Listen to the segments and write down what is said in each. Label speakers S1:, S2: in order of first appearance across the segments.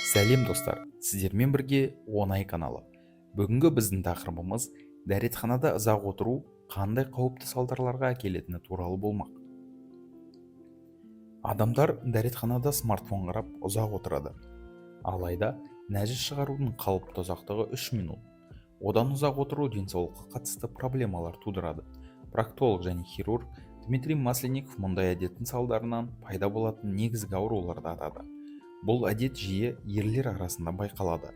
S1: Сәлем достар, сіздермен бірге оңай каналы. Бүгінгі біздің тақырыбымыз дәретханада ұзақ отыру қандай қауіпті салдарларға әкелетіні туралы болмақ. Адамдар дәретханада смартфон қарап ұзақ отырады. Алайда нәжіс шығарудың қалыпты ұзақтығы 3 минут. Одан ұзақ отыру денсаулыққа қатысты проблемалар тудырады. Проктолог және хирург Дмитрий Масленников мұндай әдеттің салдарынан пайда болатын негізгі ауруларды атады. Бұл әдет жиі ерлер арасында байқалады.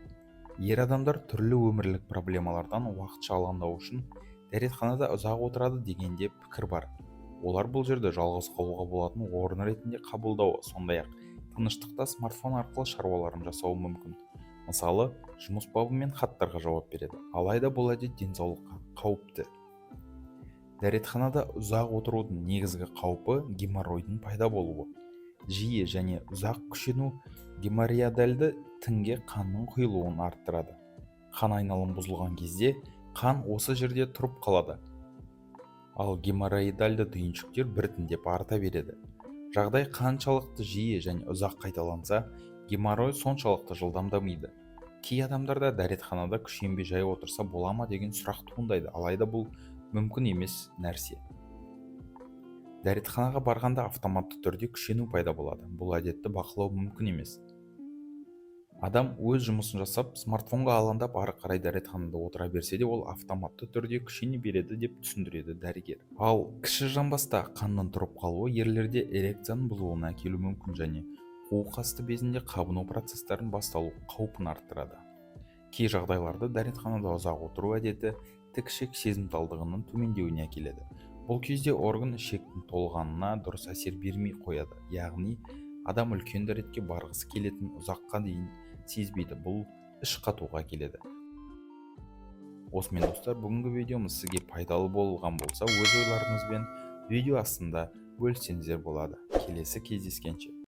S1: Ер адамдар түрлі өмірлік проблемалардан уақытша алаңдау үшін дәретханада ұзақ отырады дегенде пікір бар. Олар бұл жерді жалғыз қалуға болатын орын ретінде қабылдауы, сондай-ақ тыныштықта смартфон арқылы шаруаларын жасауы мүмкін. Мысалы, жұмыс бабымен хаттарға жауап береді. Алайда бұл әдет денсаулыққа қауіпті. Дәретханада ұзақ отырудың негізгі қаупі геморройдың пайда болуы. Жиі және ұзақ күшену геморроидальды тінге қанның құйылуын арттырады. Қан айналым бұзылған кезде қан осы жерде тұрып қалады. Ал геморроидальды түйіншіктер біртіндеп арта береді. Жағдай қаншалықты жиі және ұзақ қайталанса, геморрой соншалықты жылдам дамиды. Кей адамдарда дәретханада күшенбей жай отырса бола ма деген сұрақ туындайды, алайда бұл мүмкін емес нәрсе. Дәретханаға барғанда автоматты түрде күшену пайда болады. Бұл әдетті бақылау мүмкін емес. Адам өз жұмысын жасап, смартфонға алаңдап ары қарай дәретханада отыра берсе де, ол автоматты түрде күшене береді деп түсіндіреді дәрігер. Ал кіші жамбаста қанның тұрып қалуы ерлерде эрекцияның бұзылуына әкелуі мүмкін және қуық асты безінде қабыну процестерін басталу қаупін арттырады. Кей жағдайларда дәретханада ұзақ отыру әдеті тік-ішек сезімталдығының төмендеуіне әкеледі. Бұл кезде орган ішектің толғанына дұрыс әсер бермей қояды, яғни адам үлкен дәретке барғысы келетін ұзаққа дейін сезбейді. Бұл іш қатуға келеді. Осымен достар, бүгінгі видеомыз сізге пайдалы болған болса, өз ойларыңызбен видео астында бөліссеңіздер болады. Келесі кездескенше.